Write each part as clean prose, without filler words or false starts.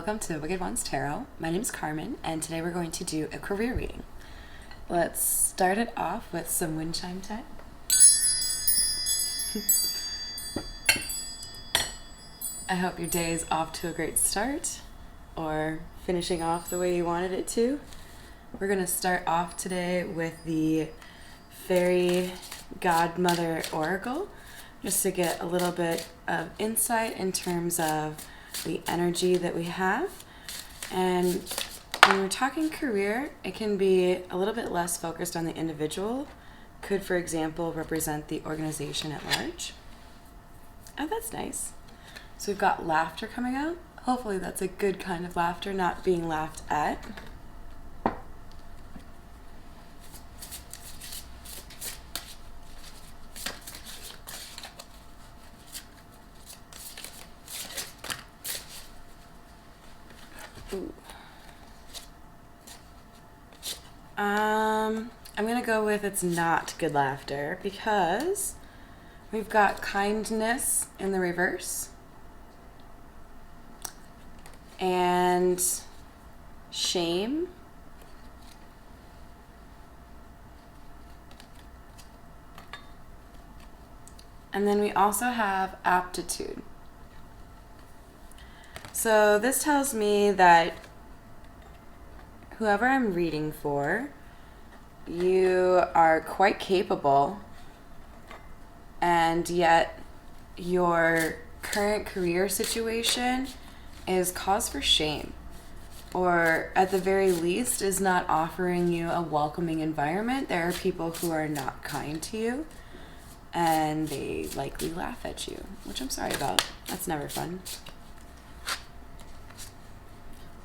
welcome to Wicked Ones Tarot. My name is Carmen, and today we're going to do a career reading. Let's start it off with some wind chime time. I hope your day is off to a great start, or finishing off the way you wanted it to. We're going to start off today with the Fairy Godmother Oracle, just to get a little bit of insight in terms of the energy that we have. And when we're talking career, it can be a little bit less focused on the individual. Could, for example, represent the organization at large. Oh, that's nice. So we've got laughter coming out. Hopefully that's a good kind of laughter, not being laughed at. Ooh. I'm gonna go with it's not good laughter because we've got kindness in the reverse and shame and then we also have aptitude. So this tells me that whoever I'm reading for, you are quite capable, and yet your current career situation is cause for shame, or at the very least is not offering you a welcoming environment. There are people who are not kind to you, and they likely laugh at you, which I'm sorry about. That's never fun.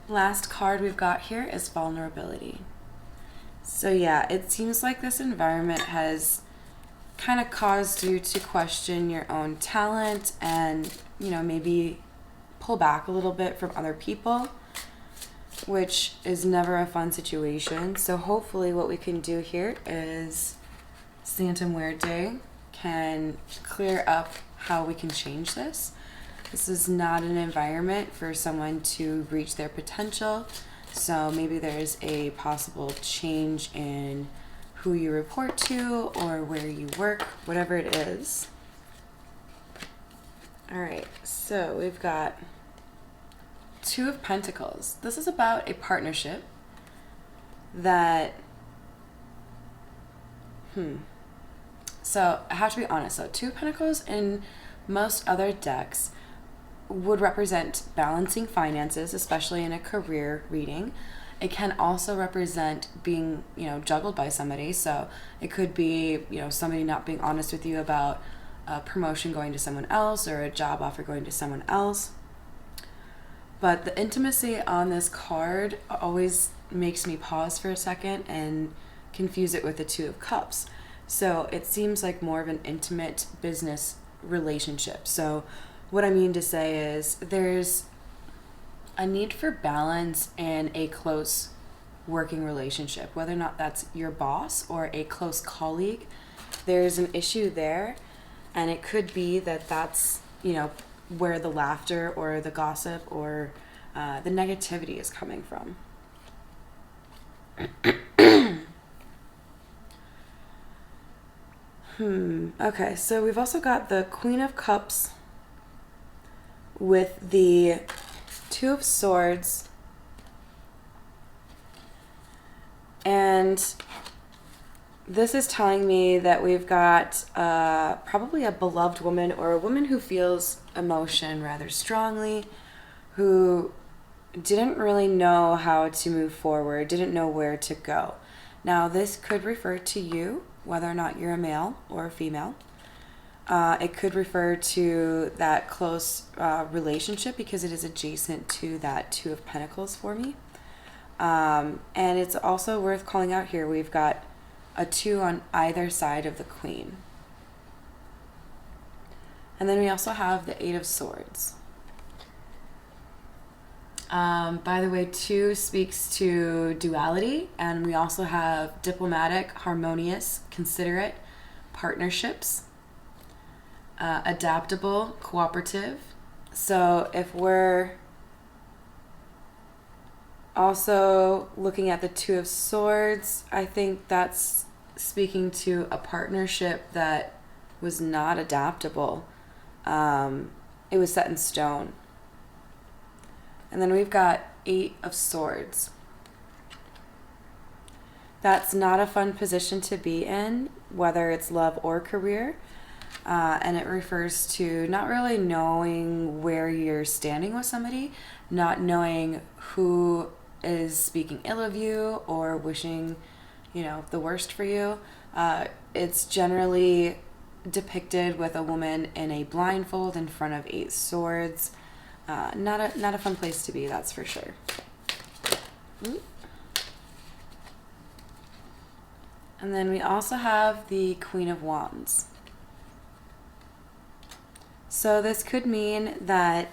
Last card we've got here is vulnerability. So yeah, it seems like this environment has kind of caused you to question your own talent and, maybe pull back a little bit from other people, which is never a fun situation. So hopefully what we can do here is Santa Muerte can clear up how we can change this. This is not an environment for someone to reach their potential. So maybe there's a possible change in who you report to or where you work, whatever it is. All right, so we've got Two of Pentacles. This is about a partnership that, So I have to be honest. So Two of Pentacles in most other decks would represent balancing finances, especially in a career reading. It can also represent being, juggled by somebody. So it could be, somebody not being honest with you about a promotion going to someone else or a job offer going to someone else. But the intimacy on this card always makes me pause for a second and confuse it with the Two of Cups. So it seems like more of an intimate business relationship. So what I mean to say is there's a need for balance in a close working relationship, whether or not that's your boss or a close colleague. There's an issue there, and it could be that that's, where the laughter or the gossip or the negativity is coming from. Okay, so we've also got the Queen of Cups with the Two of Swords, and this is telling me that we've got probably a beloved woman or a woman who feels emotion rather strongly, who didn't really know how to move forward, didn't know where to go. Now this could refer to you, whether or not you're a male or a female. It could refer to that close relationship because it is adjacent to that Two of Pentacles for me. And it's also worth calling out here, we've got a 2 on either side of the Queen. And then we also have the Eight of Swords. By the way, 2 speaks to duality, and we also have diplomatic, harmonious, considerate, partnerships, adaptable, cooperative. So if we're Also, looking at the Two of Swords, I think that's speaking to a partnership that was not adaptable. It was set in stone. And then we've got Eight of Swords. That's not a fun position to be in, whether it's love or career. And it refers to not really knowing where you're standing with somebody, not knowing who is speaking ill of you or wishing, the worst for you. It's generally depicted with a woman in a blindfold in front of Eight Swords. Not a fun place to be, that's for sure. And then we also have the Queen of Wands. So this could mean that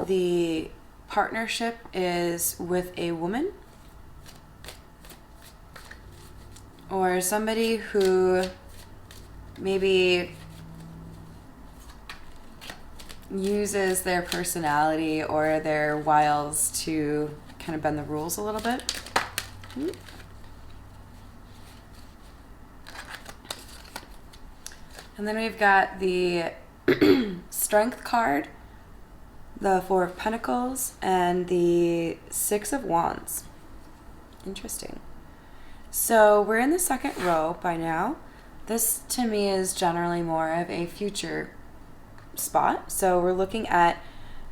the partnership is with a woman or somebody who maybe uses their personality or their wiles to kind of bend the rules a little bit. And then we've got the Strength card, the Four of Pentacles, and the Six of Wands. Interesting. So we're in the second row by now. This to me is generally more of a future spot. So we're looking at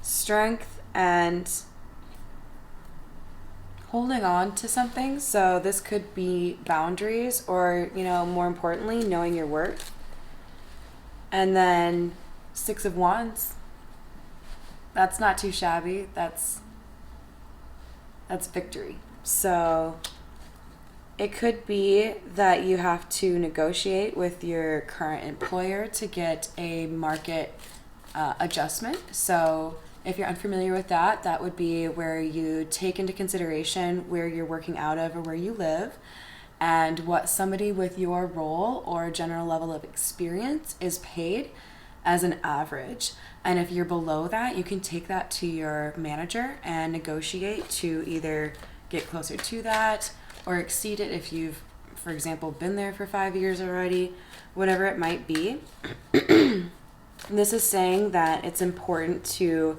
strength and holding on to something. So this could be boundaries or, more importantly, knowing your worth. And then Six of Wands. That's not too shabby. That's victory. So it could be that you have to negotiate with your current employer to get a market adjustment. So if you're unfamiliar with that, that would be where you take into consideration where you're working out of or where you live and what somebody with your role or general level of experience is paid as an average. And if you're below that, you can take that to your manager and negotiate to either get closer to that or exceed it if you've, for example, been there for 5 years already, whatever it might be. This is saying that it's important to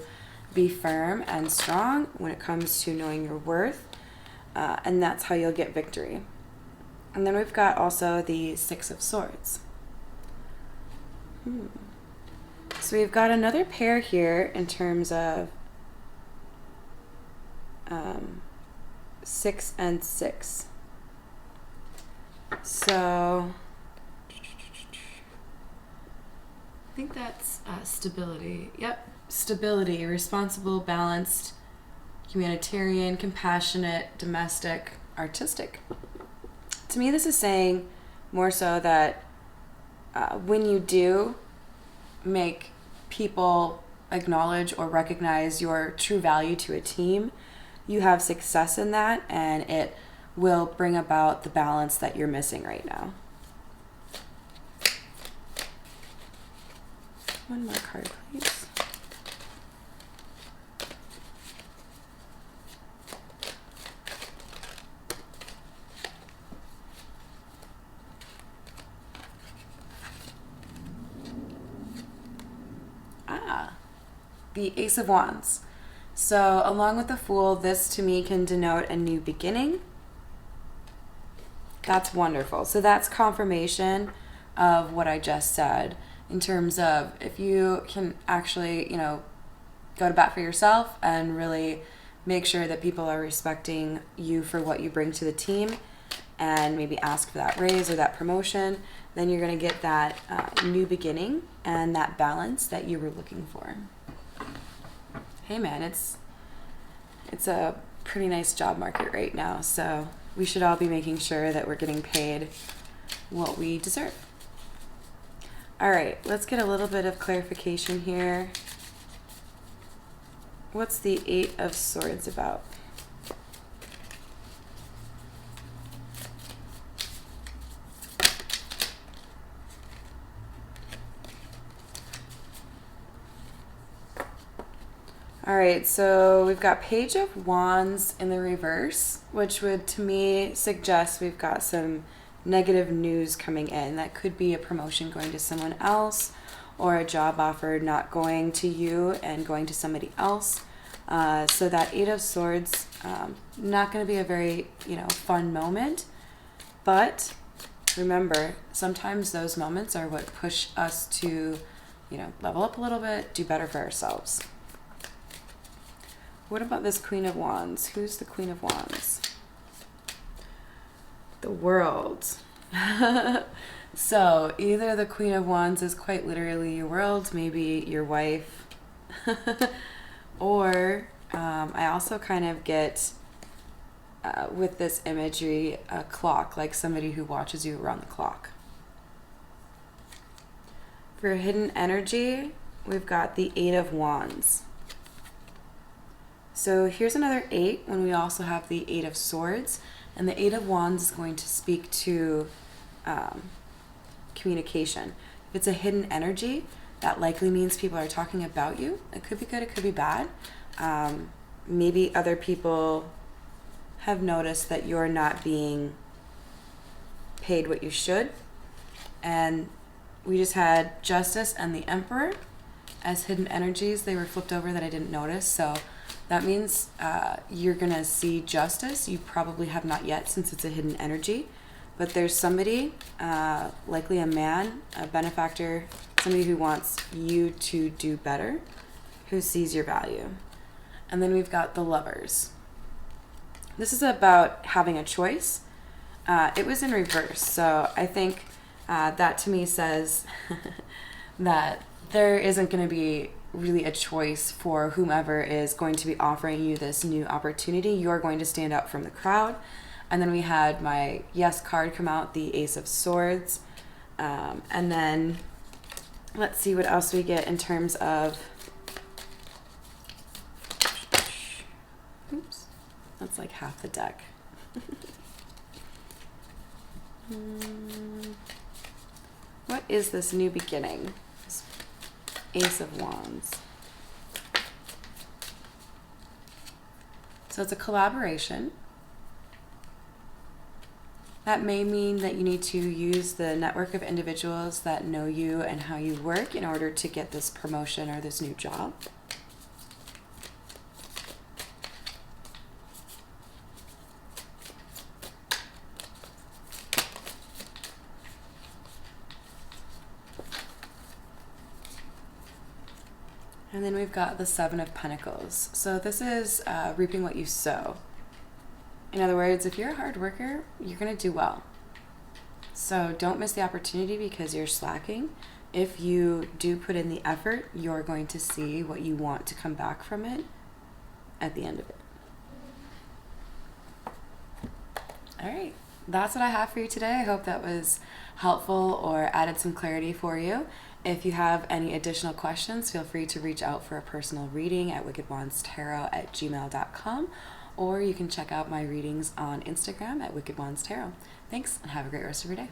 be firm and strong when it comes to knowing your worth, and that's how you'll get victory. And then we've got also the Six of Swords. So we've got another pair here in terms of 6 and 6. So I think that's stability. Yep, stability, responsible, balanced, humanitarian, compassionate, domestic, artistic. To me, this is saying more so that when you do make people acknowledge or recognize your true value to a team, you have success in that, and it will bring about the balance that you're missing right now. One more card, please. The Ace of Wands. So along with the Fool, this to me can denote a new beginning. That's wonderful. So that's confirmation of what I just said in terms of if you can actually, go to bat for yourself and really make sure that people are respecting you for what you bring to the team and maybe ask for that raise or that promotion, then you're going to get that new beginning and that balance that you were looking for. Hey man, it's a pretty nice job market right now, so we should all be making sure that we're getting paid what we deserve. All right, let's get a little bit of clarification here. What's the Eight of Swords about? All right, so we've got Page of Wands in the reverse, which would, to me, suggest we've got some negative news coming in. That could be a promotion going to someone else, or a job offer not going to you and going to somebody else. So that Eight of Swords, not going to be a very, fun moment. But remember, sometimes those moments are what push us to, level up a little bit, do better for ourselves. What about this Queen of Wands? Who's the Queen of Wands? The World. So either the Queen of Wands is quite literally your world, maybe your wife, or I also kind of get, with this imagery, a clock, like somebody who watches you around the clock. For hidden energy, we've got the Eight of Wands. So here's another 8 when we also have the Eight of Swords. And the Eight of Wands is going to speak to communication. If it's a hidden energy, that likely means people are talking about you. It could be good, it could be bad. Maybe other people have noticed that you're not being paid what you should. And we just had Justice and the Emperor as hidden energies. They were flipped over that I didn't notice. So that means you're going to see justice. You probably have not yet, since it's a hidden energy. But there's somebody, likely a man, a benefactor, somebody who wants you to do better, who sees your value. And then we've got the Lovers. This is about having a choice. It was in reverse. So I think that to me says that there isn't going to be really a choice for whomever is going to be offering you this new opportunity. You're going to stand out from the crowd. And then we had my yes card come out, the Ace of Swords. And then let's see what else we get in terms of, oops, that's like half the deck. What is this new beginning? Ace of Wands. So it's a collaboration. That may mean that you need to use the network of individuals that know you and how you work in order to get this promotion or this new job. And then we've got the Seven of Pentacles. So this is reaping what you sow. In other words, if you're a hard worker, you're going to do well. So don't miss the opportunity because you're slacking. If you do put in the effort, you're going to see what you want to come back from it at the end of it. All right, that's what I have for you today. I hope that was helpful or added some clarity for you. If you have any additional questions, feel free to reach out for a personal reading at wickedwandstarot@gmail.com, or you can check out my readings on Instagram at wickedwandstarot. Thanks, and have a great rest of your day.